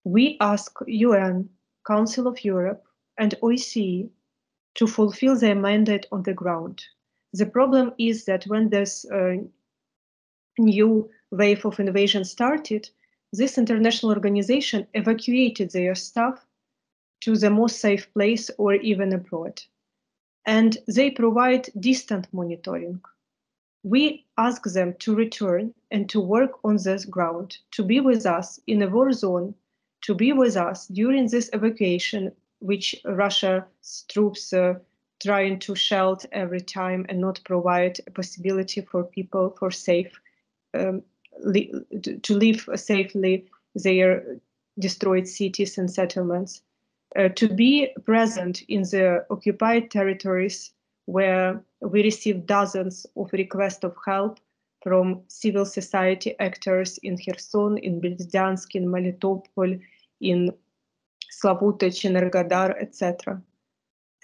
We ask UN, Council of Europe, and OSCE to fulfill their mandate on the ground. The problem is that when this new wave of invasion started, this international organization evacuated their staff to the most safe place or even abroad. And they provide distant monitoring. We ask them to return and to work on this ground, to be with us in a war zone, to be with us during this evacuation, which Russia's troops trying to shell every time and not provide a possibility for people for safe to live safely their destroyed cities and settlements, to be present in the occupied territories where we received dozens of requests of help from civil society actors in Kherson, in Berdyansk, in Melitopol, in Slavutych, Energodar, etc.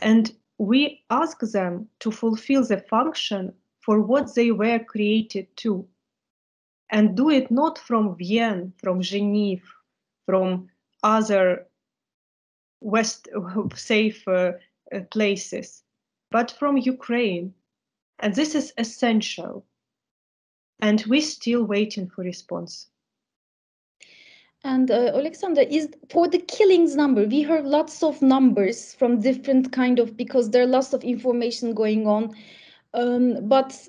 And we ask them to fulfill the function for what they were created to, and do it not from Vienna, from Geneva, from other safe places, but from Ukraine. And this is essential. And we're still waiting for response. And Oleksandr, is for the killings number, we heard lots of numbers from different because there are lots of information going on. But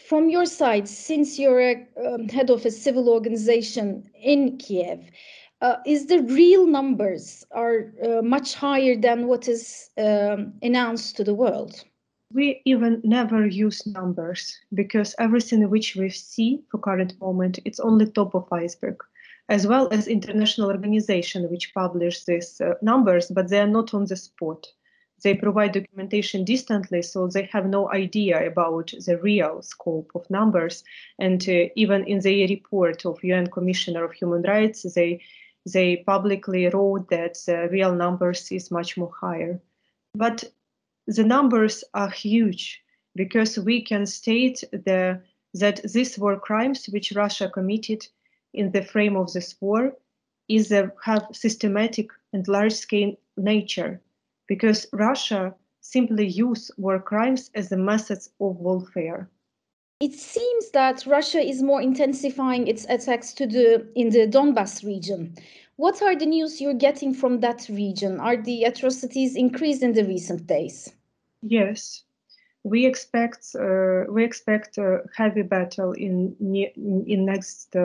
from your side, since you're a head of a civil organization in Kiev, is the real numbers are much higher than what is announced to the world? We even never use numbers because everything which we see for current moment, it's only top of iceberg, as well as international organizations which publish these numbers, but they are not on the spot. They provide documentation distantly, so they have no idea about the real scope of numbers. And even in the report of UN Commissioner of Human Rights, they publicly wrote that the real numbers is much more higher. But the numbers are huge because we can state that these war crimes which Russia committed in the frame of this war have systematic and large-scale nature, because Russia simply used war crimes as a method of warfare. It seems that Russia is more intensifying its attacks in the Donbas region. What are the news you're getting from that region? Are the atrocities increased in the recent days? Yes, we expect a heavy battle in next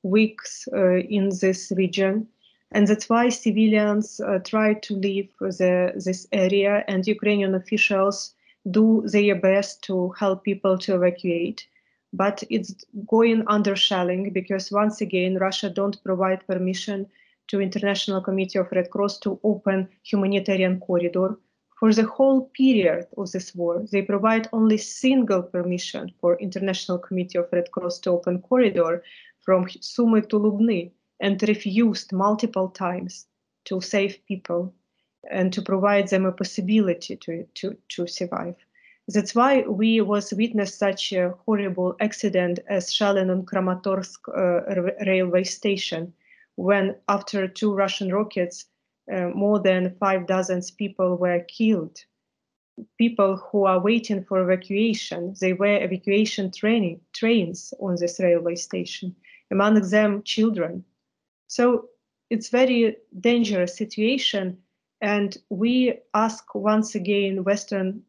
weeks in this region, and that's why civilians try to leave this area, and Ukrainian officials do their best to help people to evacuate. But it's going under shelling because once again Russia don't provide permission to International Committee of Red Cross to open humanitarian corridor. For the whole period of this war, they provide only single permission for International Committee of Red Cross to open corridor from Sumy to Lubny, and refused multiple times to save people and to provide them a possibility to survive. That's why we witnessed such a horrible accident as shelling on Kramatorsk railway station, when after 2 Russian rockets, more than 6 people were killed. People who are waiting for evacuation. They were evacuation trains on this railway station, among them children. So it's very dangerous situation, and we ask once again Western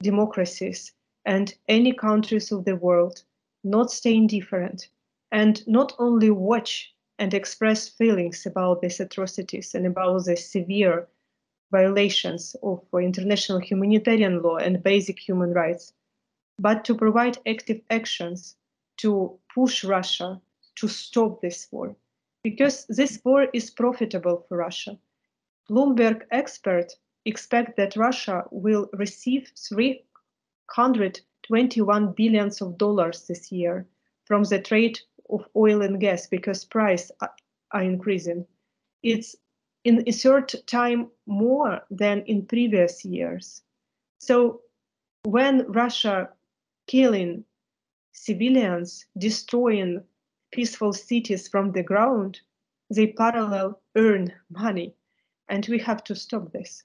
democracies and any countries of the world not stay indifferent and not only watch and express feelings about these atrocities and about the severe violations of international humanitarian law and basic human rights, but to provide active actions to push Russia to stop this war, because this war is profitable for Russia. Bloomberg experts expect that Russia will receive $321 billion this year from the trade of oil and gas, because prices are increasing. It's in a short time more than in previous years. So when Russia killing civilians, destroying peaceful cities from the ground, They parallel earn money, and we have to stop this.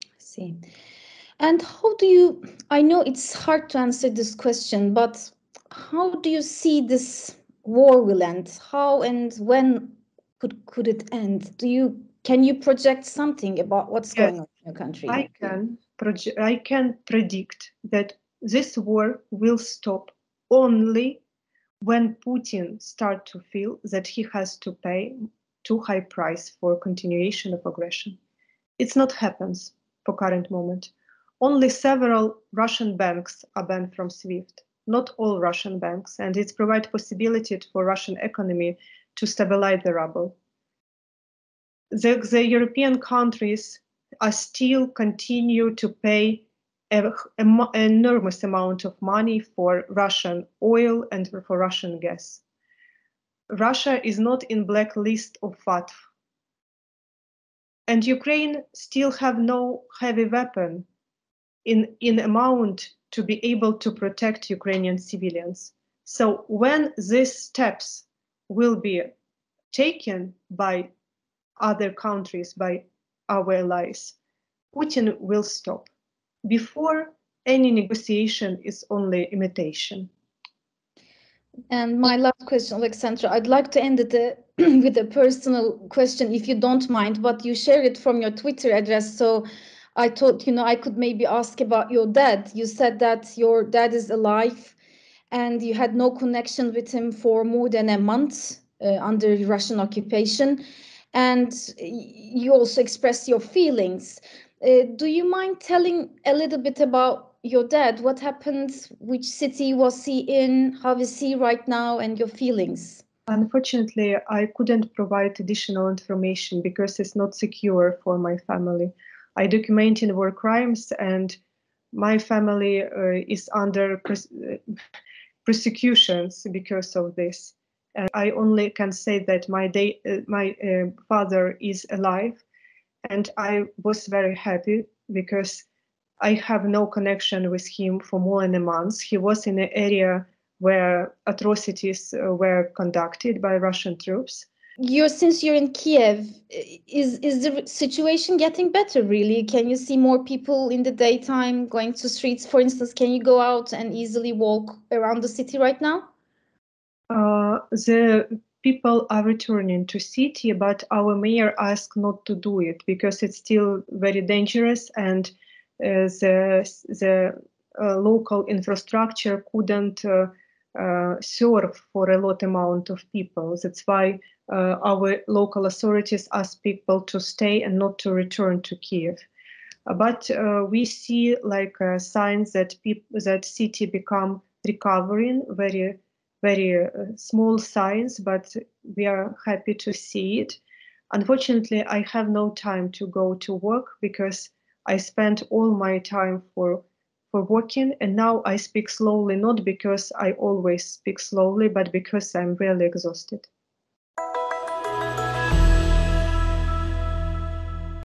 I see. And how do you, I know it's hard to answer this question, but how do you see this war will end? How and when could it end? Can you project something about what's going on in your country? I can predict that this war will stop only when Putin starts to feel that he has to pay too high price for continuation of aggression. It's not happens for current moment. Only several Russian banks are banned from SWIFT, not all Russian banks, and it provides possibility for Russian economy to stabilize the ruble. The European countries are still continue to pay an enormous amount of money for Russian oil and for Russian gas. Russia is not in blacklist of FATF. And Ukraine still have no heavy weapon in amount to be able to protect Ukrainian civilians. So when these steps will be taken by other countries, by our allies, Putin will stop. Before, any negotiation is only imitation. And my last question, Oleksandr, I'd like to end it with a personal question, if you don't mind, but you share it from your Twitter address. So I thought, I could maybe ask about your dad. You said that your dad is alive and you had no connection with him for more than a month under Russian occupation. And you also expressed your feelings. Do you mind telling a little bit about your dad? What happened? Which city was he in? How is he right now? And your feelings? Unfortunately, I couldn't provide additional information because it's not secure for my family. I documented war crimes, and my family is under prosecutions because of this. And I only can say that my father is alive, and I was very happy because I have no connection with him for more than a month. He was in an area where atrocities were conducted by Russian troops. Since you're in Kiev, is the situation getting better, really? Can you see more people in the daytime going to streets? For instance, can you go out and easily walk around the city right now? The people are returning to city, but our mayor asked not to do it because it's still very dangerous, and the local infrastructure couldn't serve for a lot amount of people. That's why our local authorities ask people to stay and not to return to Kiev. But we see signs that that city become recovering, very small signs, but we are happy to see it. Unfortunately, I have no time to go to work because I spent all my time for working, and now I speak slowly, not because I always speak slowly, but because I'm really exhausted.